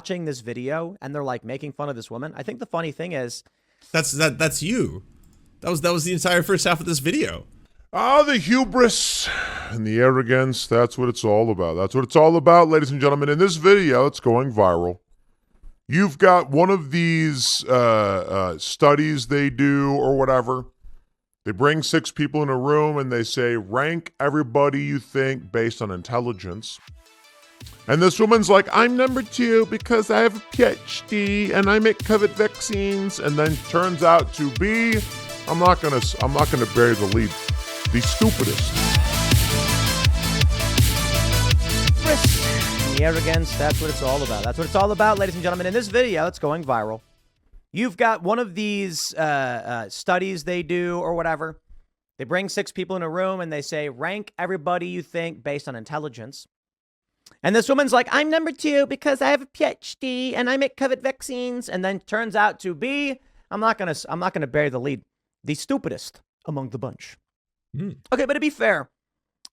watching this video and they're like making fun of this woman. I think the funny thing is, that's you. That was the entire first half of this video. Ah, the hubris and the arrogance, that's what it's all about. That's what it's all about, ladies and gentlemen. In this video, it's going viral. You've got one of these studies they do or whatever. They bring 6 people in a room and they say, rank everybody you think based on intelligence. And this woman's like, I'm number 2 because I have a PhD and I make COVID vaccines. And then turns out to be, I'm not gonna bury the lead, the stupidest. the arrogance, that's what it's all about. That's what it's all about, ladies and gentlemen. In this video, it's going viral. You've got one of these studies they do or whatever. They bring 6 people in a room and they say, rank everybody you think based on intelligence. And this woman's like, I'm number 2 because I have a PhD and I make COVID vaccines. And then turns out to be, I'm not gonna bury the lead, the stupidest among the bunch. Okay, but to be fair,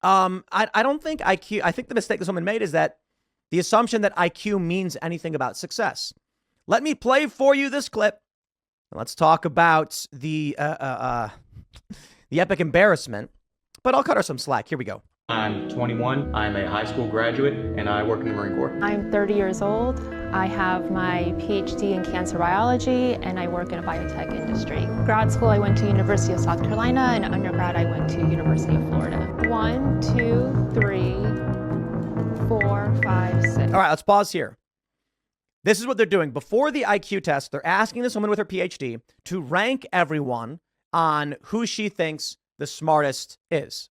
I don't think IQ. I think the mistake this woman made is that the assumption that IQ means anything about success. Let me play for you this clip. Let's talk about the epic embarrassment. But I'll cut her some slack. Here we go. I'm 21, I'm a high school graduate, and I work in the Marine Corps. I'm 30 years old. I have my PhD in cancer biology, and I work in a biotech industry. Grad school, I went to University of South Carolina, and undergrad, I went to University of Florida. 1, 2, 3, 4, 5, 6. All right, let's pause here. This is what they're doing. Before the IQ test, they're asking this woman with her PhD to rank everyone on who she thinks the smartest is.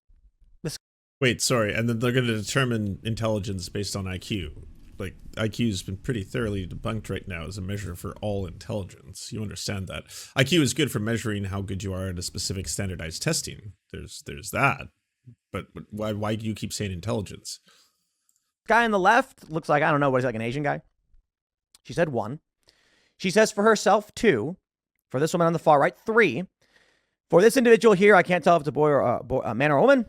Wait, sorry, and then they're going to determine intelligence based on IQ. Like, IQ's been pretty thoroughly debunked right now as a measure for all intelligence. You understand that. IQ is good for measuring how good you are at a specific standardized testing. There's that. But why do you keep saying intelligence? Guy on the left looks like, I don't know, what is like an Asian guy? She said 1. She says for herself 2. For this woman on the far right, 3. For this individual here, I can't tell if it's a boy or a man or a woman.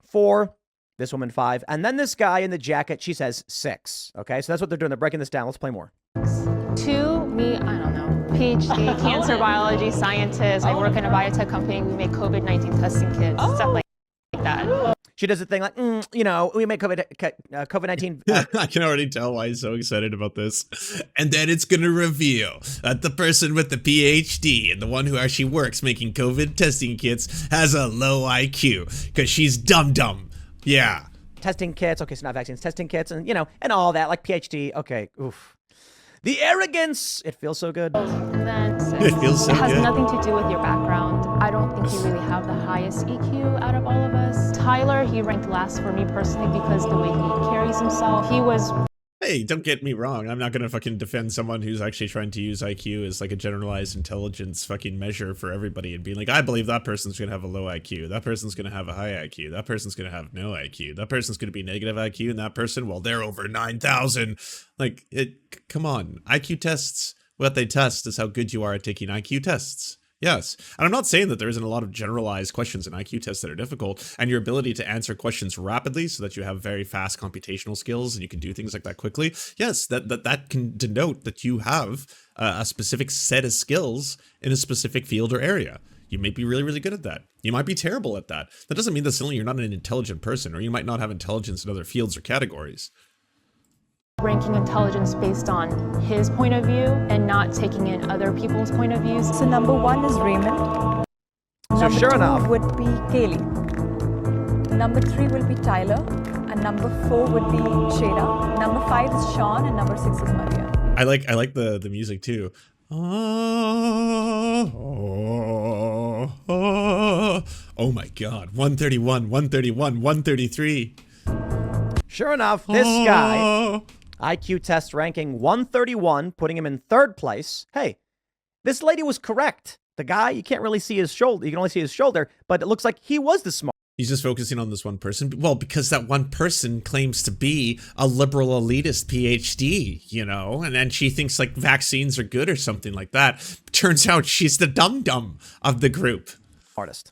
4. This woman 5. And then this guy in the jacket, she says 6. Okay, so that's what they're doing. They're breaking this down. Let's play more. 2, me, I don't know. PhD, cancer biology scientist. I work in a biotech company. We make COVID-19 testing kits, stuff like that. She does a thing like, you know, we make COVID-19. I can already tell why he's so excited about this. And then it's going to reveal that the person with the PhD and the one who actually works making COVID testing kits has a low IQ because she's dumb. Yeah. Testing kits. Okay, so not vaccines. Testing kits and, you know, and all that, like PhD. Okay, oof. The arrogance. It feels so good. And then 6. It feels so It has good. nothing to do with your background. I don't think you really have the highest EQ out of all of us. Tyler, he ranked last for me personally because the way he carries himself. He was... Hey, don't get me wrong. I'm not going to fucking defend someone who's actually trying to use IQ as like a generalized intelligence fucking measure for everybody and being like, I believe that person's going to have a low IQ. That person's going to have a high IQ. That person's going to have no IQ. That person's going to be negative IQ. And that person, well, they're over 9,000. Like, come on. IQ tests, what they test is how good you are at taking IQ tests. Yes. And I'm not saying that there isn't a lot of generalized questions in IQ tests that are difficult, and your ability to answer questions rapidly so that you have very fast computational skills and you can do things like that quickly. Yes, that can denote that you have a specific set of skills in a specific field or area. You may be really, really good at that. You might be terrible at that. That doesn't mean that suddenly you're not an intelligent person, or you might not have intelligence in other fields or categories. ranking intelligence based on his point of view and not taking in other people's point of views. So number 1 is Raymond. So Number sure 2 enough. would be Kaylee. Number 3 will be Tyler. And number 4 would be Shada. Number 5 is Sean, and number 6 is Maria. I like the music too. Oh my God. 131, 131, 133. Sure enough, this guy, IQ test ranking 131, putting him in 3rd place. Hey, this lady was correct. The guy, you can't really see his shoulder. You can only see his shoulder, but it looks like he was the smart. He's just focusing on this one person. Well, because that one person claims to be a liberal elitist PhD, you know, and then she thinks like vaccines are good or something like that. Turns out she's the dum-dum of the group. Smartest.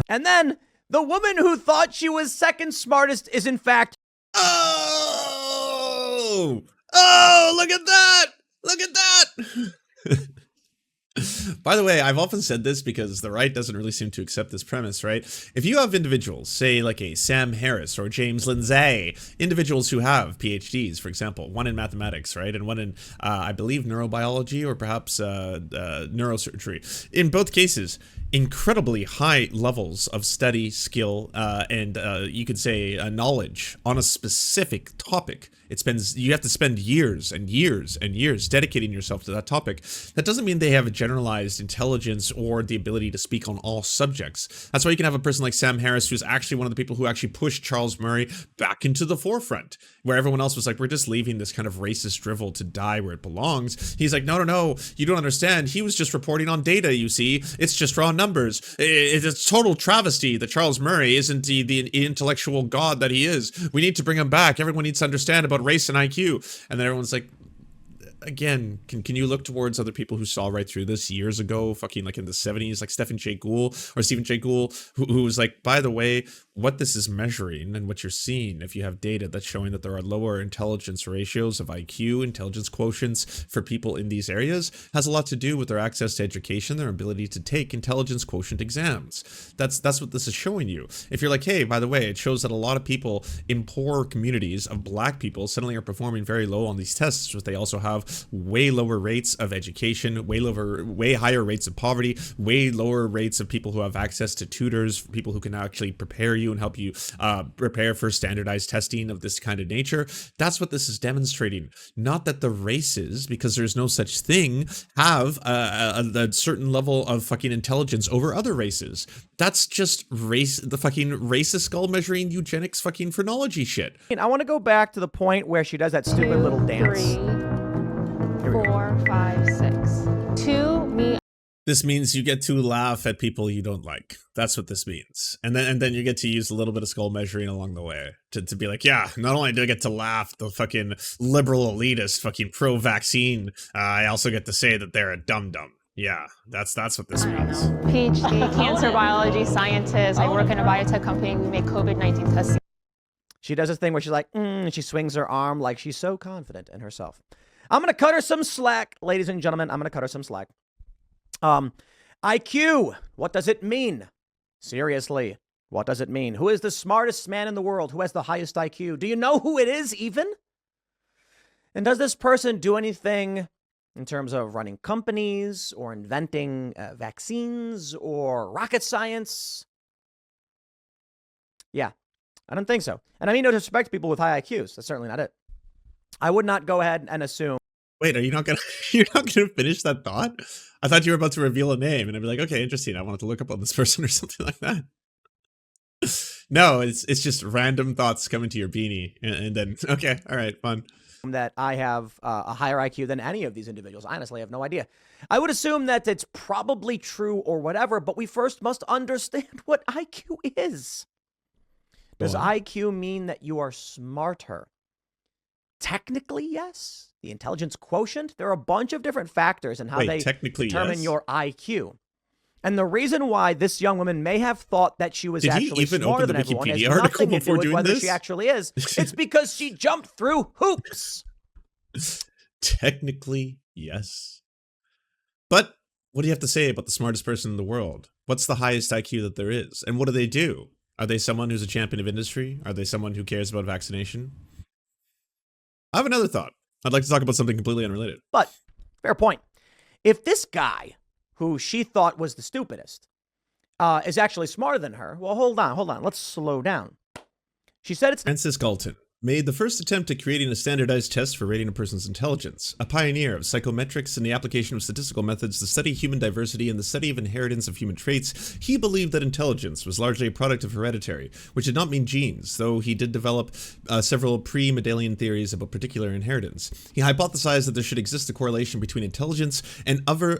And then the woman who thought she was 2nd smartest is in fact... Oh, look at that. By the way, I've often said this because the right doesn't really seem to accept this premise, right? If you have individuals, say like a Sam Harris or James Lindsay, individuals who have PhDs, for example, one in mathematics, right? And one in, I believe, neurobiology or perhaps neurosurgery. In both cases, incredibly high levels of study, skill, and you could say knowledge on a specific topic. You have to spend years and years and years dedicating yourself to that topic. That doesn't mean they have a generalized intelligence or the ability to speak on all subjects. That's why you can have a person like Sam Harris, who's actually one of the people who actually pushed Charles Murray back into the forefront, where everyone else was like, we're just leaving this kind of racist drivel to die where it belongs. He's like, no, you don't understand. He was just reporting on data, you see. It's just raw numbers. It's a total travesty that Charles Murray isn't the intellectual god that he is. We need to bring him back. Everyone needs to understand about race and IQ. And then everyone's like, again, can you look towards other people who saw right through this years ago, fucking like in the 70s, like Stephen Jay Gould, who was like, by the way, what this is measuring and what you're seeing, if you have data that's showing that there are lower intelligence ratios of IQ, intelligence quotients for people in these areas, has a lot to do with their access to education, their ability to take intelligence quotient exams. That's what this is showing you. If you're like, hey, by the way, it shows that a lot of people in poorer communities of black people suddenly are performing very low on these tests, but they also have way lower rates of education, way higher rates of poverty, way lower rates of people who have access to tutors, people who can actually prepare you and help you prepare for standardized testing of this kind of nature. That's what this is demonstrating. Not that the races, because there's no such thing, have a certain level of fucking intelligence over other races. That's just the fucking racist skull measuring eugenics fucking phrenology shit. I want to go back to the point where she does that stupid little dance. 3, 4, 5, 6. 2, me. This means you get to laugh at people you don't like. That's what this means. And then you get to use a little bit of skull measuring along the way to be like, yeah, not only do I get to laugh the fucking liberal elitist fucking pro-vaccine, I also get to say that they're a dum-dum. Yeah, that's what this means. PhD, cancer biology scientist. I work in a biotech company. We make COVID-19 tests. She does this thing where she's like, and she swings her arm like she's so confident in herself. I'm going to cut her some slack, ladies and gentlemen. I'm going to cut her some slack. IQ, what does it mean? Seriously, what does it mean? Who is the smartest man in the world? Who has the highest IQ? Do you know who it is even? And does this person do anything in terms of running companies or inventing vaccines or rocket science? Yeah, I don't think so. And I mean no disrespect to people with high IQs. That's certainly not it. I would not go ahead and assume. Wait, you're not gonna finish that thought? I thought you were about to reveal a name, and I'd be like, okay, interesting. I wanted to look up on this person or something like that. No, it's just random thoughts coming to your beanie, and then okay, all right, fun. That I have a higher IQ than any of these individuals. I honestly have no idea. I would assume that it's probably true or whatever, but we first must understand what IQ is. Does IQ mean that you are smarter? Technically, yes. The intelligence quotient, there are a bunch of different factors in how they determine your IQ. And the reason why this young woman may have thought that she was actually smarter than everyone has nothing to do with whether she actually is. It's because she jumped through hoops. Technically, yes. But what do you have to say about the smartest person in the world? What's the highest IQ that there is? And what do they do? Are they someone who's a champion of industry? Are they someone who cares about vaccination? I have another thought. I'd like to talk about something completely unrelated. But, fair point. If this guy, who she thought was the stupidest, is actually smarter than her, well, hold on. Let's slow down. She said it's... Francis Galton made the first attempt at creating a standardized test for rating a person's intelligence, a pioneer of psychometrics and the application of statistical methods to study human diversity and the study of inheritance of human traits. He believed that intelligence was largely a product of hereditary, which did not mean genes, though he did develop several pre-Mendelian theories about particular inheritance. He hypothesized that there should exist a correlation between intelligence and other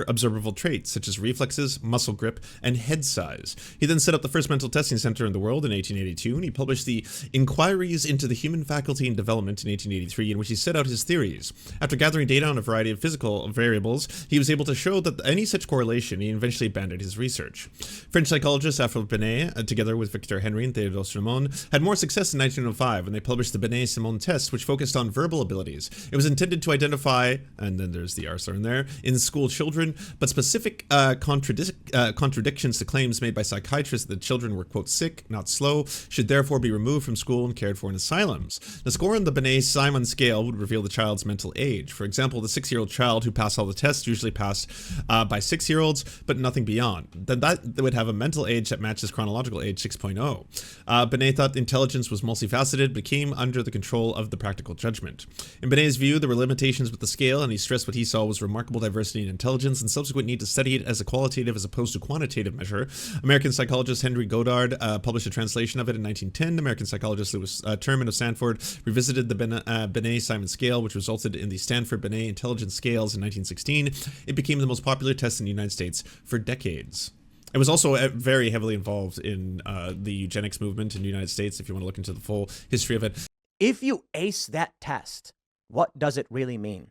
observable traits, such as reflexes, muscle grip, and head size. He then set up the first mental testing center in the world in 1882, and he published the Inquiry Theories into the Human Faculty and Development in 1883, in which he set out his theories. After gathering data on a variety of physical variables, he was able to show that any such correlation, he eventually abandoned his research. French psychologist Alfred Binet, together with Victor Henry and Theodore Simon, had more success in 1905 when they published the Binet-Simon test, which focused on verbal abilities. It was intended to identify, and then there's the arse in there, in school children, but specific contradictions to claims made by psychiatrists that children were, quote, sick, not slow, should therefore be removed from school and cared for in asylums. The score on the Binet-Simon scale would reveal the child's mental age. For example, the 6-year-old child who passed all the tests usually passed by 6-year-olds, but nothing beyond. Then that would have a mental age that matches chronological age 6.0. Binet thought intelligence was multifaceted, but came under the control of the practical judgment. In Binet's view, there were limitations with the scale, and he stressed what he saw was remarkable diversity in intelligence and subsequent need to study it as a qualitative as opposed to quantitative measure. American psychologist Henry Goddard published a translation of it in 1910. American psychologist Lewis Terman of Stanford revisited the Binet-Simon scale, which resulted in the Stanford-Binet Intelligence Scales in 1916. It became the most popular test in the United States for decades. It was also very heavily involved in the eugenics movement in the United States, if you want to look into the full history of it. If you ace that test, what does it really mean?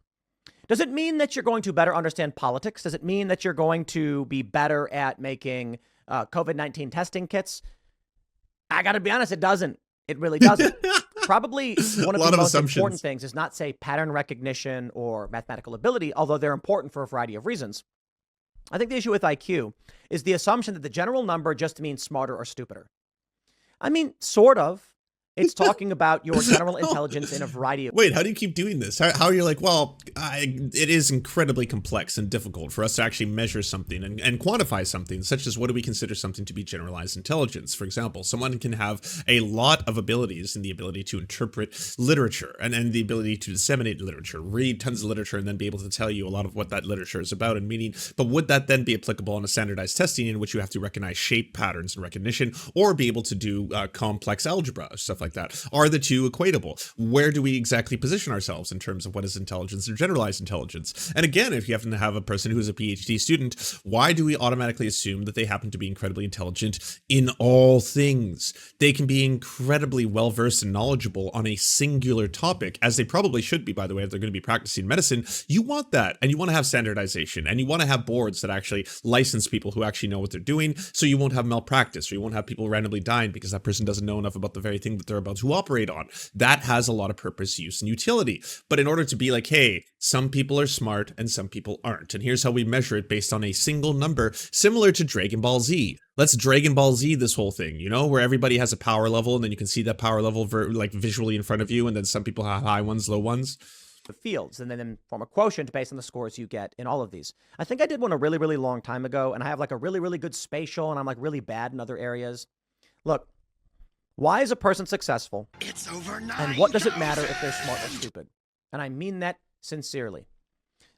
Does it mean that you're going to better understand politics? Does it mean that you're going to be better at making COVID-19 testing kits? I got to be honest, it doesn't. It really doesn't. Probably one of the most important things is not, say, pattern recognition or mathematical ability, although they're important for a variety of reasons. I think the issue with IQ is the assumption that the general number just means smarter or stupider. I mean, sort of. It's talking about your general intelligence in a variety of... Wait, how do you keep doing this? How are you like, well, it is incredibly complex and difficult for us to actually measure something and quantify something, such as what do we consider something to be generalized intelligence? For example, someone can have a lot of abilities in the ability to interpret literature and the ability to disseminate literature, read tons of literature, and then be able to tell you a lot of what that literature is about and meaning. But would that then be applicable in a standardized testing in which you have to recognize shape, patterns, and recognition, or be able to do complex algebra, stuff like that? Are the two equatable? Where do we exactly position ourselves in terms of what is intelligence or generalized intelligence? And again, if you happen to have a person who is a PhD student, why do we automatically assume that they happen to be incredibly intelligent in all things? They can be incredibly well-versed and knowledgeable on a singular topic, as they probably should be, by the way, if they're going to be practicing medicine. You want that, and you want to have standardization, and you want to have boards that actually license people who actually know what they're doing, so you won't have malpractice, or you won't have people randomly dying because that person doesn't know enough about the very thing that they're about to operate on. That has a lot of purpose, use, and utility. But in order to be like, hey, some people are smart and some people aren't, and here's how we measure it based on a single number, similar to Dragon Ball Z. Let's Dragon Ball Z this whole thing, you know, where everybody has a power level, and then you can see that power level like visually in front of you, and then some people have high ones, low ones. The fields, and then form a quotient based on the scores you get in all of these. I think I did one a really, really long time ago, and I have like a really, really good spatial, and I'm like really bad in other areas. Look, why is a person successful? It's overnight. And what does it matter if they're smart or stupid? And I mean that sincerely.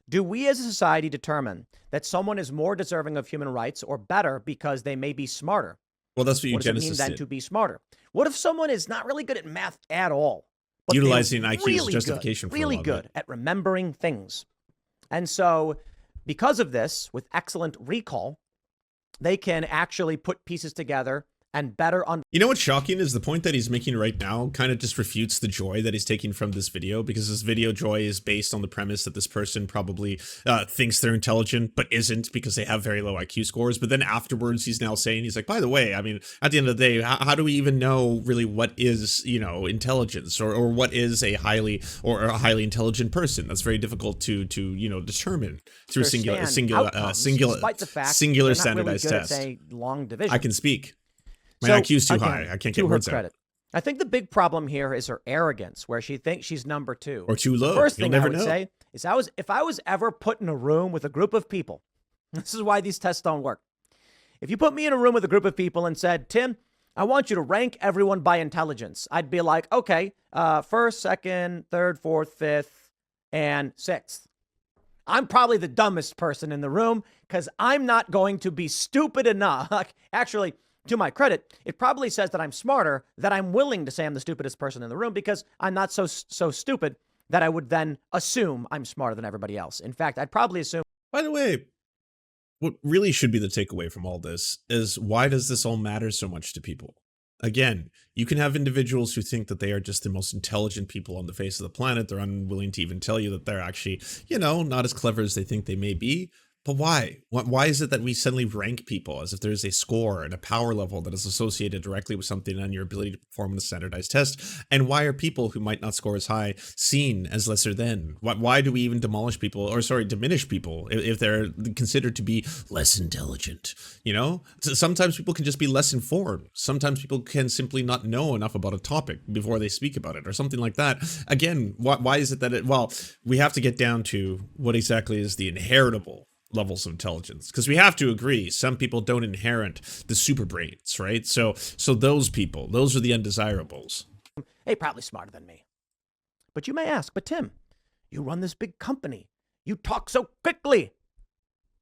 Do we as a society determine that someone is more deserving of human rights or better because they may be smarter? Well, that's what eugenicists What does it mean then to be smarter? What if someone is not really good at math at all? But utilizing IQ really as justification for really good at remembering things. And so because of this, with excellent recall, they can actually put pieces together and better on. You know what's shocking is the point that he's making right now kind of just refutes the joy that he's taking from this video, because this video joy is based on the premise that this person probably thinks they're intelligent but isn't because they have very low IQ scores. But then afterwards he's now saying, he's like, by the way, I mean, at the end of the day, how do we even know really what is, you know, intelligence or what is a highly intelligent person? That's very difficult to you know, determine through singular standardized tests. Long division. I can speak. My IQ is too high. I can't get words out. I think the big problem here is her arrogance, where she thinks she's number two. Or too low. First thing I would say is if I was ever put in a room with a group of people, this is why these tests don't work. If you put me in a room with a group of people and said, Tim, I want you to rank everyone by intelligence, I'd be like, okay, first, second, third, fourth, fifth, and sixth. I'm probably the dumbest person in the room because I'm not going to be stupid enough. Actually, to my credit, it probably says that I'm smarter, that I'm willing to say I'm the stupidest person in the room because I'm not so stupid that I would then assume I'm smarter than everybody else. In fact, I'd probably assume. By the way, what really should be the takeaway from all this is, why does this all matter so much to people? Again, you can have individuals who think that they are just the most intelligent people on the face of the planet. They're unwilling to even tell you that they're actually, not as clever as they think they may be. But why? Why is it that we suddenly rank people as if there's a score and a power level that is associated directly with something on your ability to perform in a standardized test? And why are people who might not score as high seen as lesser than? Why do we even diminish people if they're considered to be less intelligent? Sometimes people can just be less informed. Sometimes people can simply not know enough about a topic before they speak about it or something like that. Again, why is it that we have to get down to what exactly is the inheritable levels of intelligence, because we have to agree some people don't inherit the super brains, right? So those people, those are the undesirables. Hey, probably smarter than me. But you may ask, but Tim, you run this big company. You talk so quickly.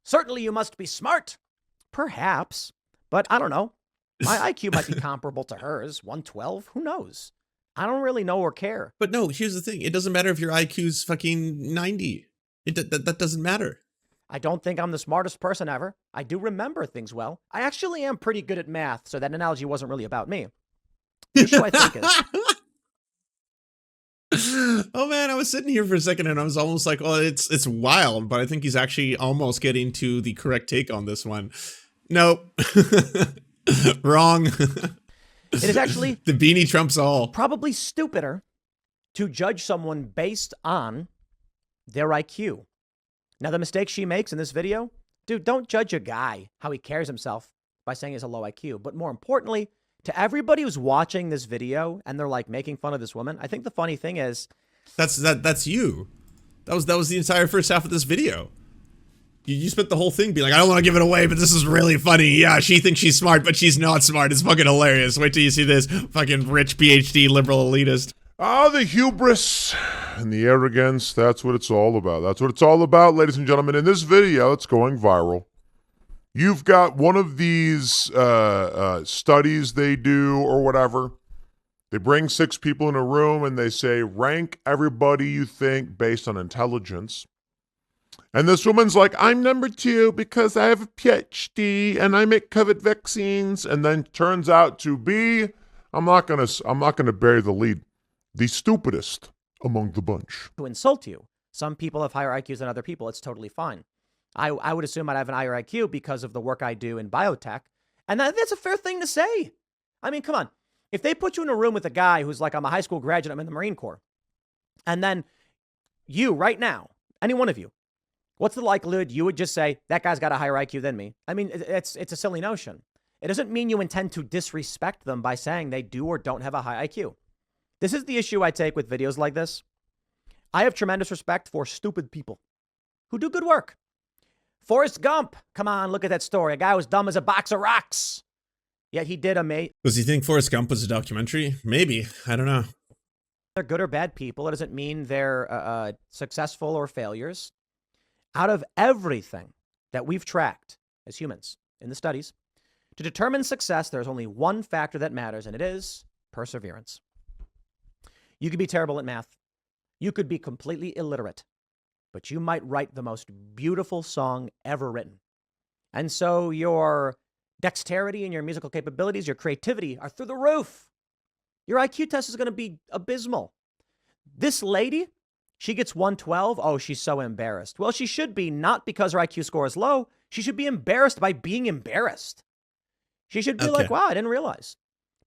Certainly you must be smart. Perhaps, but I don't know. My IQ might be comparable to hers, 112. Who knows? I don't really know or care. But no, here's the thing. It doesn't matter if your IQ's fucking 90. That doesn't matter. I don't think I'm the smartest person ever. I do remember things well. I actually am pretty good at math, so that analogy wasn't really about me. The issue, I think, is... Oh man, I was sitting here for a second and I was almost like, oh, it's wild, but I think he's actually almost getting to the correct take on this one. Nope. Wrong. It is actually... The beanie trumps all. Probably stupider to judge someone based on their IQ. Now, the mistake she makes in this video, dude, don't judge a guy, how he carries himself by saying he has a low IQ. But more importantly, to everybody who's watching this video and they're like making fun of this woman, I think the funny thing is... That's you. That was the entire first half of this video. You spent the whole thing being like, I don't want to give it away, but this is really funny. Yeah, she thinks she's smart, but she's not smart. It's fucking hilarious. Wait till you see this fucking rich PhD liberal elitist. The hubris and the arrogance, that's what it's all about. That's what it's all about, ladies and gentlemen. In this video, it's going viral. You've got one of these studies they do or whatever. They bring 6 people in a room and they say, rank everybody you think based on intelligence. And this woman's like, I'm number 2 because I have a PhD and I make COVID vaccines. And then turns out to be, I'm not gonna bury the lead, the stupidest among the bunch. To insult you. Some people have higher IQs than other people. It's totally fine. I would assume I'd have an higher IQ because of the work I do in biotech. And that's a fair thing to say. I mean, come on. If they put you in a room with a guy who's like, I'm a high school graduate, I'm in the Marine Corps. And then you right now, any one of you, what's the likelihood you would just say, that guy's got a higher IQ than me? I mean, it's a silly notion. It doesn't mean you intend to disrespect them by saying they do or don't have a high IQ. This is the issue I take with videos like this. I have tremendous respect for stupid people who do good work. Forrest Gump. Come on, look at that story. A guy was dumb as a box of rocks. Yet he did amazing. Does he think Forrest Gump was a documentary? Maybe. I don't know. They're good or bad people. It doesn't mean they're successful or failures. Out of everything that we've tracked as humans in the studies, to determine success, there's only one factor that matters, and it is perseverance. You could be terrible at math. You could be completely illiterate, but you might write the most beautiful song ever written. And so your dexterity and your musical capabilities, your creativity are through the roof. Your IQ test is going to be abysmal. This lady, she gets 112. Oh, she's so embarrassed. Well, she should be, not because her IQ score is low. She should be embarrassed by being embarrassed. She should be like, wow, I didn't realize.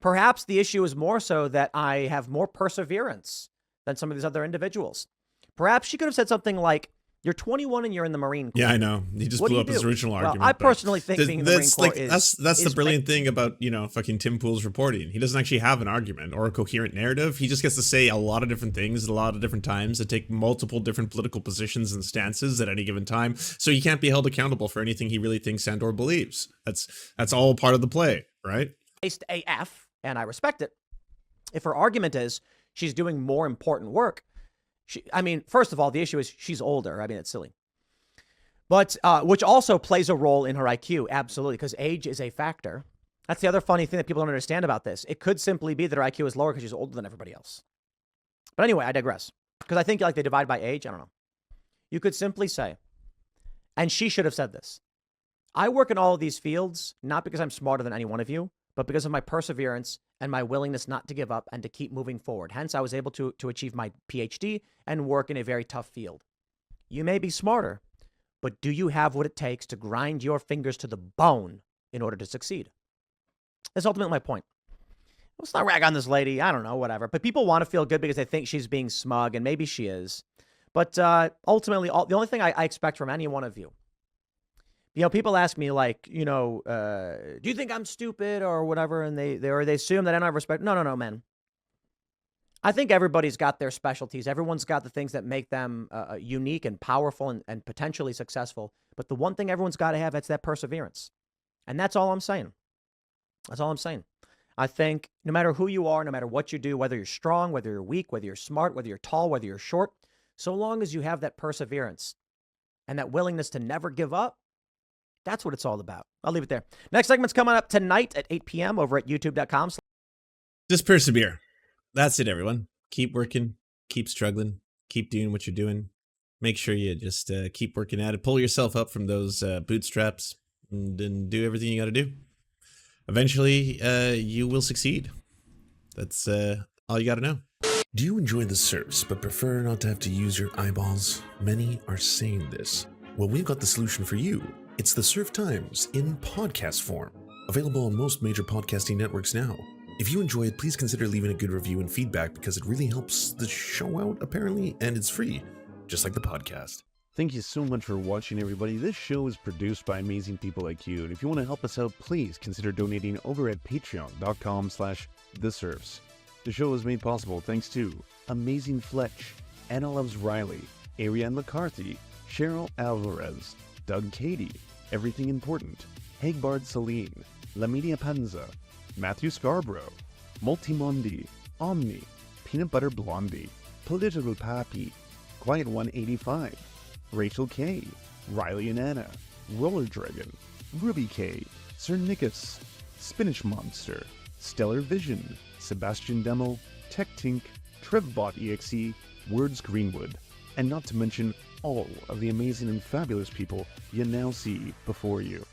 Perhaps the issue is more so that I have more perseverance than some of these other individuals. Perhaps she could have said something like, you're 21 and you're in the Marine Corps. Yeah, I know. He just blew up his original argument. I personally think being in the Marine Corps that's the brilliant thing about, fucking Tim Pool's reporting. He doesn't actually have an argument or a coherent narrative. He just gets to say a lot of different things at a lot of different times that take multiple different political positions and stances at any given time. So he can't be held accountable for anything he really thinks and or believes. That's all part of the play, right? Based AF, and I respect it. If her argument is she's doing more important work, first of all, the issue is she's older. I mean, it's silly. But which also plays a role in her IQ, absolutely, because age is a factor. That's the other funny thing that people don't understand about this. It could simply be that her IQ is lower because she's older than everybody else. But anyway, I digress. Because I think they divide by age. I don't know. You could simply say, and she should have said this, I work in all of these fields, not because I'm smarter than any one of you, but because of my perseverance and my willingness not to give up and to keep moving forward. Hence, I was able to achieve my PhD and work in a very tough field. You may be smarter, but do you have what it takes to grind your fingers to the bone in order to succeed? That's ultimately my point. Let's not rag on this lady. I don't know, whatever. But people want to feel good because they think she's being smug, and maybe she is. But ultimately, the only thing I expect from any one of you, people ask me like, do you think I'm stupid or whatever? And they assume that I don't have respect. No, man. I think everybody's got their specialties. Everyone's got the things that make them unique and powerful and potentially successful. But the one thing everyone's got to have, that's that perseverance. And that's all I'm saying. That's all I'm saying. I think no matter who you are, no matter what you do, whether you're strong, whether you're weak, whether you're smart, whether you're tall, whether you're short, so long as you have that perseverance and that willingness to never give up, that's what it's all about. I'll leave it there. Next segment's coming up tonight at 8 p.m. over at youtube.com. Just persevere. That's it, everyone. Keep working, keep struggling, keep doing what you're doing. Make sure you just keep working at it. Pull yourself up from those bootstraps and do everything you got to do. Eventually, you will succeed. That's all you got to know. Do you enjoy the Serfs but prefer not to have to use your eyeballs? Many are saying this. Well, we've got the solution for you. It's the Serf Times in podcast form. Available on most major podcasting networks now. If you enjoy it, please consider leaving a good review and feedback because it really helps the show out, apparently, and it's free, just like the podcast. Thank you so much for watching, everybody. This show is produced by amazing people like you, and if you want to help us out, please consider donating over at patreon.com/theserfs. The show is made possible thanks to Amazing Fletch, Anna Loves Riley, Ariane McCarthy, Cheryl Alvarez, Doug Cady, Everything Important, Hagbard Celine, Laminia Panza, Matthew Scarborough, Multimondi, Omni, Peanut Butter Blondie, Political Pappy, Quiet 185, Rachel K, Riley and Anna, Roller Dragon, Ruby K, Sir Nickus, Spinach Monster, Stellar Vision, Sebastian Demo, Tech Tink, Trevbot EXE, Words Greenwood, and not to mention all of the amazing and fabulous people you now see before you.